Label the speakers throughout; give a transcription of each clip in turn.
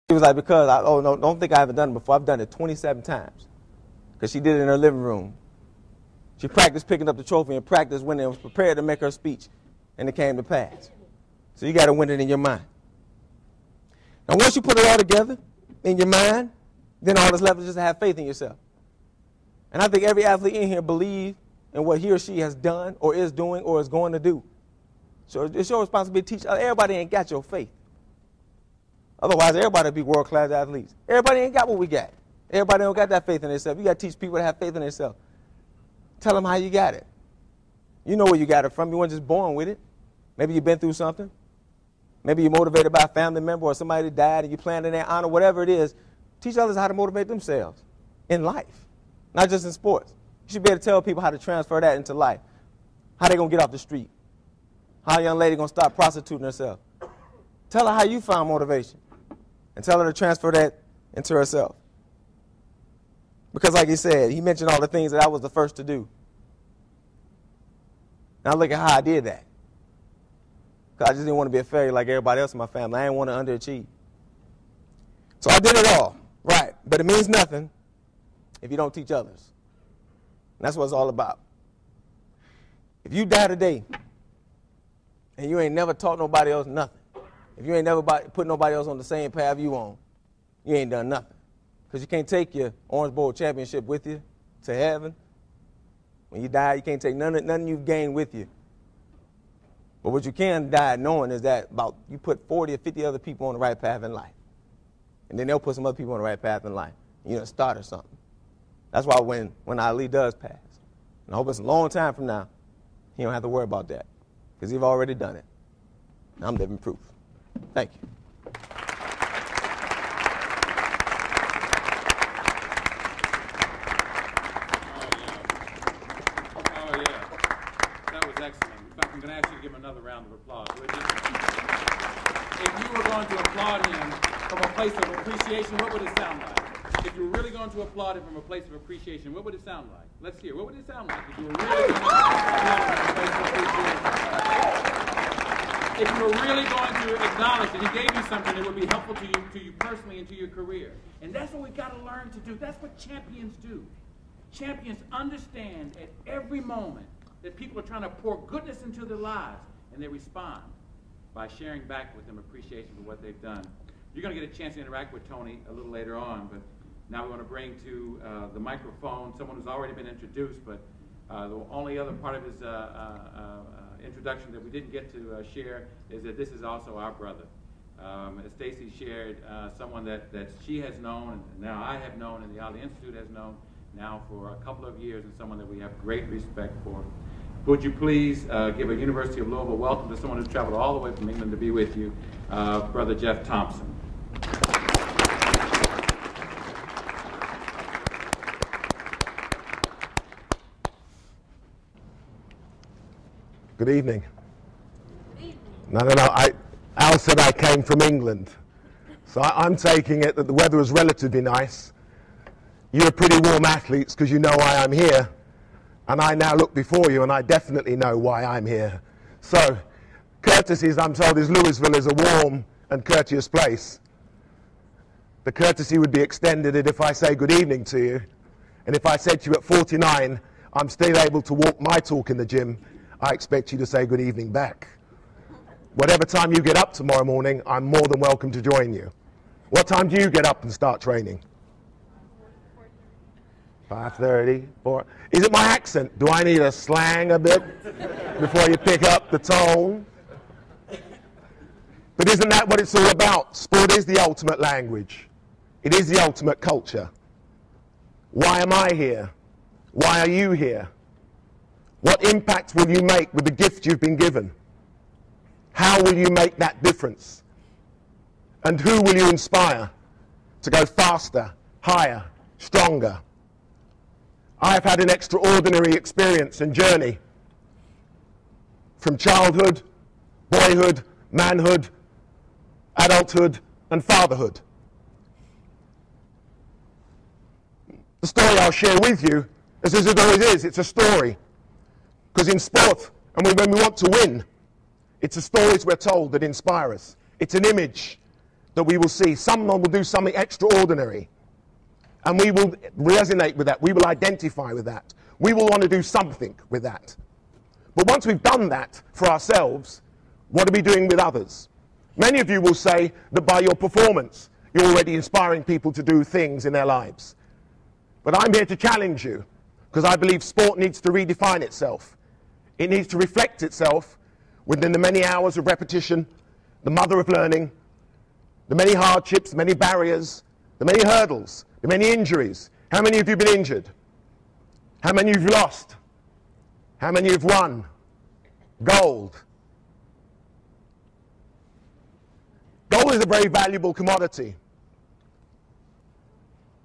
Speaker 1: She was like, because, oh, no, don't think I haven't done it before. I've done it 27 times. Because she did it in her living room. She practiced picking up the trophy and practiced when it was prepared to make her speech. And it came to pass. So you got to win it in your mind. Now, once you put it all together in your mind, then all that's left is just to have faith in yourself. And I think every athlete in here believes in what he or she has done or is doing or is going to do. So it's your responsibility to teach others. Everybody ain't got your faith. Otherwise, everybody would be world-class athletes. Everybody ain't got what we got. Everybody don't got that faith in themselves. You got to teach people to have faith in themselves. Tell them how you got it. You know where you got it from. You weren't just born with it. Maybe you've been through something. Maybe you're motivated by a family member or somebody that died and you planned in their honor, whatever it is. Teach others how to motivate themselves in life, not just in sports. You should be able to tell people how to transfer that into life, how they're going to get off the street, how a young lady going to stop prostituting herself. Tell her how you found motivation and tell her to transfer that into herself. Because like he said, he mentioned all the things that I was the first to do. Now look at how I did that. Because I just didn't want to be a failure like everybody else in my family. I didn't want to underachieve. So I did it all, right. But it means nothing if you don't teach others. And that's what it's all about. If you die today and you ain't never taught nobody else nothing, if you ain't never put nobody else on the same path you on, you ain't done nothing. Because you can't take your Orange Bowl championship with you to heaven. When you die, you can't take nothing you've gained with you. But what you can die knowing is that you put 40 or 50 other people on the right path in life. And then they'll put some other people on the right path in life. You're going to start or something. That's why when Ali does pass, and I hope it's a long time from now, he don't have to worry about that. Because he's already done it. And I'm living proof. Thank you.
Speaker 2: I'm going to ask you to give him another round of applause. If you were going to applaud him from a place of appreciation, what would it sound like? If you were really going to applaud him from a place of appreciation, what would it sound like? Let's hear. What would it sound like if you were really going to applaud him from a place of appreciation? If you were really going to acknowledge that he gave you something that would be helpful to you personally and to your career. And that's what we've got to learn to do. That's what champions do. Champions understand at every moment that people are trying to pour goodness into their lives, and they respond by sharing back with them appreciation for what they've done. You're going to get a chance to interact with Tony a little later on, but now we want to bring to the microphone someone who's already been introduced, but the only other part of his introduction that we didn't get to share is that this is also our brother. As Stacy shared, someone that she has known, and now I have known, and the Ali Institute has known now for a couple of years, and someone that we have great respect for. Would you please give a University of Louisville welcome to someone who's traveled all the way from England to be with you, Brother Geoff Thompson.
Speaker 3: Good evening. No. Al said I came from England. So I'm taking it that the weather is relatively nice. You're pretty warm athletes because you know why I'm here. And I now look before you and I definitely know why I'm here. So, courtesies, I'm told, is Louisville is a warm and courteous place. The courtesy would be extended if I say good evening to you. And if I said to you at 49, I'm still able to walk my talk in the gym, I expect you to say good evening back. Whatever time you get up tomorrow morning, I'm more than welcome to join you. What time do you get up and start training? 5:30, 4. Is it my accent? Do I need to slang a bit before you pick up the tone? But isn't that what it's all about? Sport is the ultimate language. It is the ultimate culture. Why am I here? Why are you here? What impact will you make with the gift you've been given? How will you make that difference? And who will you inspire to go faster, higher, stronger? I have had an extraordinary experience and journey from childhood, boyhood, manhood, adulthood, and fatherhood. The story I'll share with you, as it always is, it's a story. Because in sport, when we want to win, it's the stories we're told that inspire us. It's an image that we will see. Someone will do something extraordinary. And we will resonate with that. We will identify with that. We will want to do something with that. But once we've done that for ourselves, what are we doing with others? Many of you will say that by your performance, you're already inspiring people to do things in their lives. But I'm here to challenge you, because I believe sport needs to redefine itself. It needs to reflect itself within the many hours of repetition, the mother of learning, the many hardships, the many barriers, the many hurdles, the many injuries. How many of you have been injured? How many of you lost? How many have won? Gold. Gold is a very valuable commodity.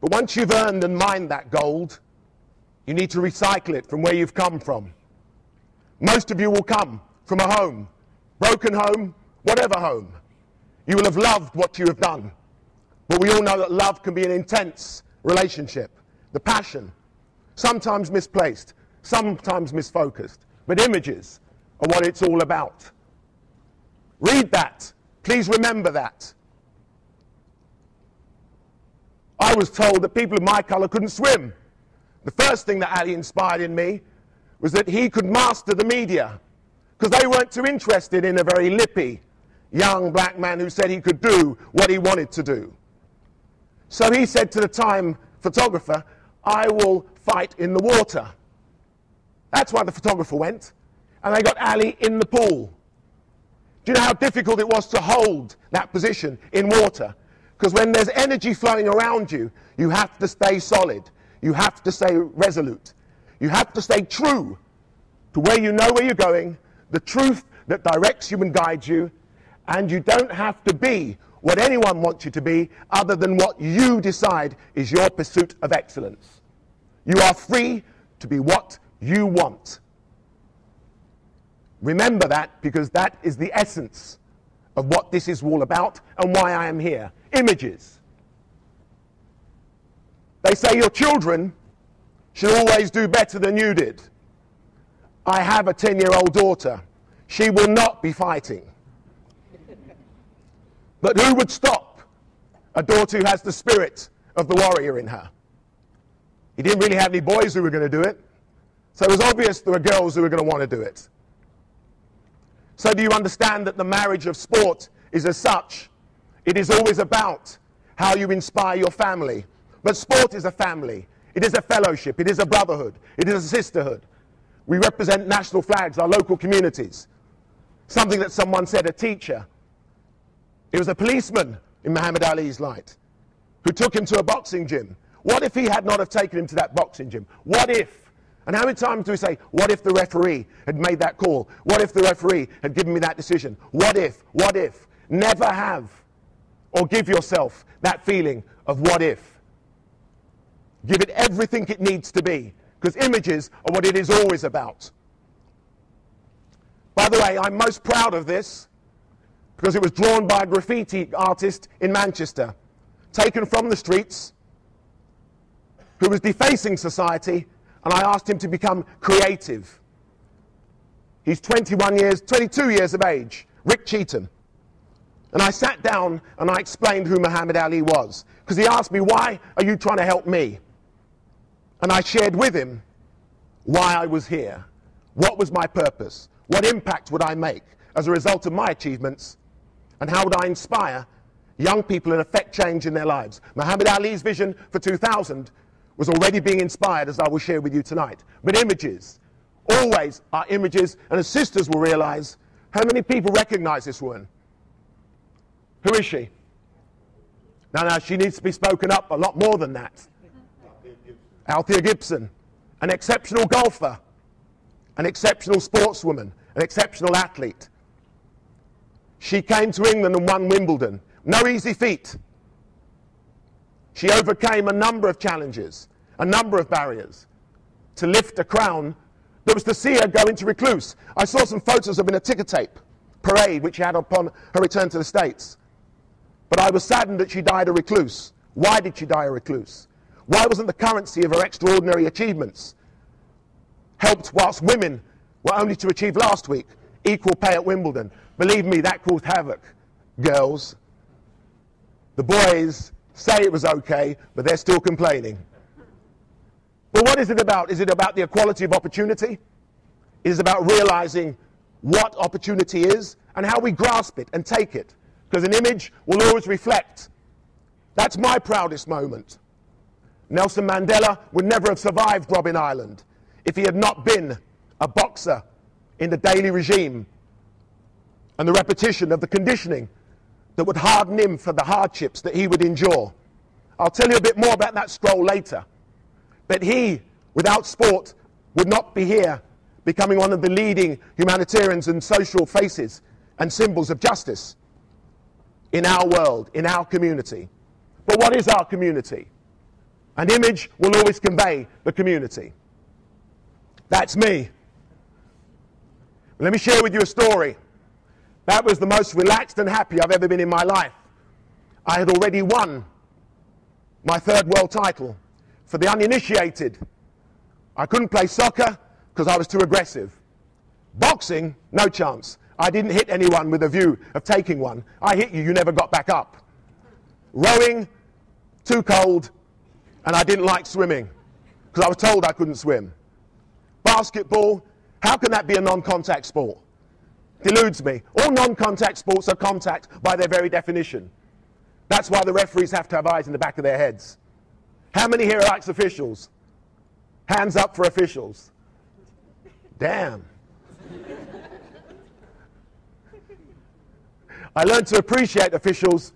Speaker 3: But once you've earned and mined that gold, you need to recycle it from where you've come from. Most of you will come from a home, broken home, whatever home. You will have loved what you have done. But we all know that love can be an intense relationship. The passion, sometimes misplaced, sometimes misfocused. But images are what it's all about. Read that. Please remember that. I was told that people of my colour couldn't swim. The first thing that Ali inspired in me was that he could master the media, because they weren't too interested in a very lippy young black man who said he could do what he wanted to do. So he said to the Time photographer, I will fight in the water. That's why the photographer went, and they got Ali in the pool. Do you know how difficult it was to hold that position in water? Because when there's energy flowing around you, you have to stay solid. You have to stay resolute. You have to stay true to where you know where you're going, the truth that directs you and guides you, and you don't have to be what anyone wants you to be other than what you decide is your pursuit of excellence. You are free to be what you want. Remember that, because that is the essence of what this is all about and why I am here. Images. They say your children should always do better than you did. I have a 10-year-old daughter. She will not be fighting. But who would stop a daughter who has the spirit of the warrior in her? He didn't really have any boys who were going to do it. So it was obvious there were girls who were going to want to do it. So do you understand that the marriage of sport is as such? It is always about how you inspire your family. But sport is a family. It is a fellowship. It is a brotherhood. It is a sisterhood. We represent national flags, our local communities. Something that someone said, a teacher. It was a policeman in Muhammad Ali's life who took him to a boxing gym. What if he had not have taken him to that boxing gym? What if? And how many times do we say, what if the referee had made that call? What if the referee had given me that decision? What if? What if? Never have or give yourself that feeling of what if. Give it everything it needs to be, because images are what it is always about. By the way, I'm most proud of this because it was drawn by a graffiti artist in Manchester, taken from the streets, who was defacing society, and I asked him to become creative. He's 22 years of age, Rick Cheetham. And I sat down and I explained who Muhammad Ali was, because he asked me, why are you trying to help me? And I shared with him why I was here. What was my purpose? What impact would I make as a result of my achievements? And how would I inspire young people and affect change in their lives? Muhammad Ali's vision for 2000 was already being inspired, as I will share with you tonight. But images always are images, and as sisters will realize, how many people recognize this woman? Who is she? Now, she needs to be spoken up a lot more than that. Althea Gibson, an exceptional golfer, an exceptional sportswoman, an exceptional athlete. She came to England and won Wimbledon. No easy feat. She overcame a number of challenges, a number of barriers, to lift a crown that was to see her go into recluse. I saw some photos of her in a ticker tape parade which she had upon her return to the States. But I was saddened that she died a recluse. Why did she die a recluse? Why wasn't the currency of her extraordinary achievements helped whilst women were only to achieve last week equal pay at Wimbledon? Believe me, that caused havoc, girls. The boys say it was okay, but they're still complaining. But what is it about? Is it about the equality of opportunity? It is about realizing what opportunity is and how we grasp it and take it. Because an image will always reflect. That's my proudest moment. Nelson Mandela would never have survived Robben Island if he had not been a boxer in the daily regime and the repetition of the conditioning that would harden him for the hardships that he would endure. I'll tell you a bit more about that scroll later. But he, without sport, would not be here, becoming one of the leading humanitarians and social faces and symbols of justice in our world, in our community. But what is our community? An image will always convey the community. That's me. Let me share with you a story. That was the most relaxed and happy I've ever been in my life. I had already won my third world title. For the uninitiated, I couldn't play soccer because I was too aggressive. Boxing, no chance. I didn't hit anyone with a view of taking one. I hit you, you never got back up. Rowing, too cold, and I didn't like swimming because I was told I couldn't swim. Basketball, how can that be a non-contact sport? Deludes me. All non-contact sports are contact by their very definition. That's why the referees have to have eyes in the back of their heads. How many here are ex-officials? Hands up for officials. Damn. I learned to appreciate officials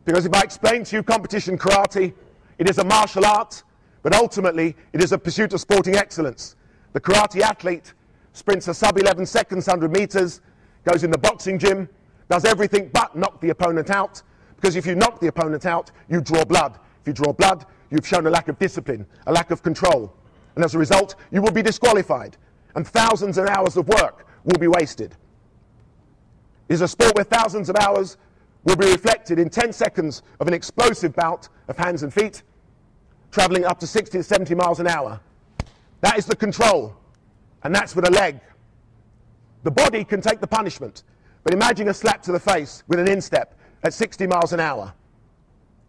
Speaker 3: because if I explain to you competition karate, it is a martial art, but ultimately it is a pursuit of sporting excellence. The karate athlete sprints a sub-11 seconds, 100 meters, goes in the boxing gym, does everything but knock the opponent out, because if you knock the opponent out, you draw blood. If you draw blood, you've shown a lack of discipline, a lack of control. And as a result, you will be disqualified. And thousands of hours of work will be wasted. It is a sport where thousands of hours will be reflected in 10 seconds of an explosive bout of hands and feet, traveling up to 60 to 70 miles an hour. That is the control. And that's with a leg. The body can take the punishment. But imagine a slap to the face with an instep at 60 miles an hour.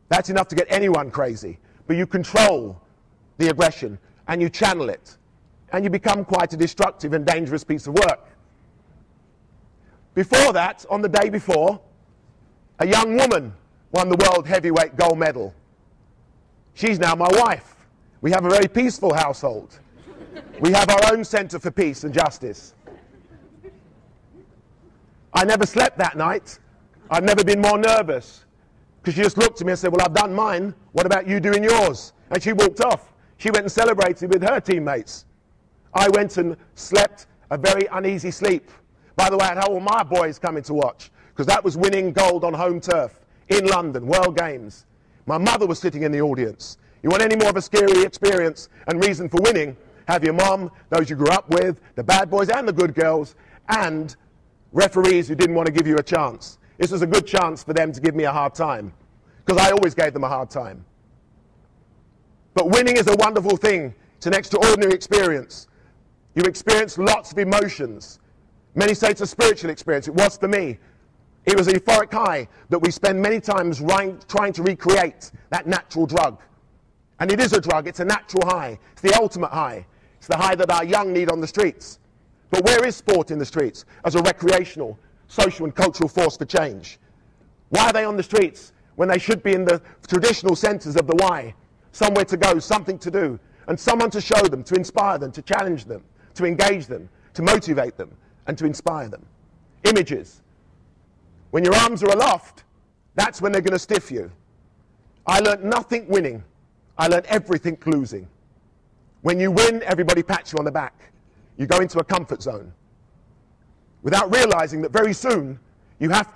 Speaker 3: That's enough to get anyone crazy. But you control the aggression and you channel it. And you become quite a destructive and dangerous piece of work. Before that, on the day before, a young woman won the world heavyweight gold medal. She's now my wife. We have a very peaceful household. We have our own centre for peace and justice. I never slept that night. I've never been more nervous. Because she just looked at me and said, well, I've done mine. What about you doing yours? And she walked off. She went and celebrated with her teammates. I went and slept a very uneasy sleep. By the way, I had all my boys coming to watch, because that was winning gold on home turf in London, World Games. My mother was sitting in the audience. You want any more of a scary experience and reason for winning? Have your mom, those you grew up with, the bad boys and the good girls, and referees who didn't want to give you a chance. This was a good chance for them to give me a hard time, because I always gave them a hard time. But winning is a wonderful thing. It's an extraordinary experience. You experience lots of emotions. Many say it's a spiritual experience. It was for me. It was a euphoric high that we spend many times trying to recreate that natural drug. And it is a drug. It's a natural high. It's the ultimate high. It's the high that our young need on the streets. But where is sport in the streets as a recreational, social and cultural force for change? Why are they on the streets when they should be in the traditional centres of the why? Somewhere to go, something to do, and someone to show them, to inspire them, to challenge them, to engage them, to motivate them, and to inspire them. Images. When your arms are aloft, that's when they're going to stiff you. I learnt nothing winning. I learnt everything losing. When you win, everybody pats you on the back. You go into a comfort zone without realizing that very soon you have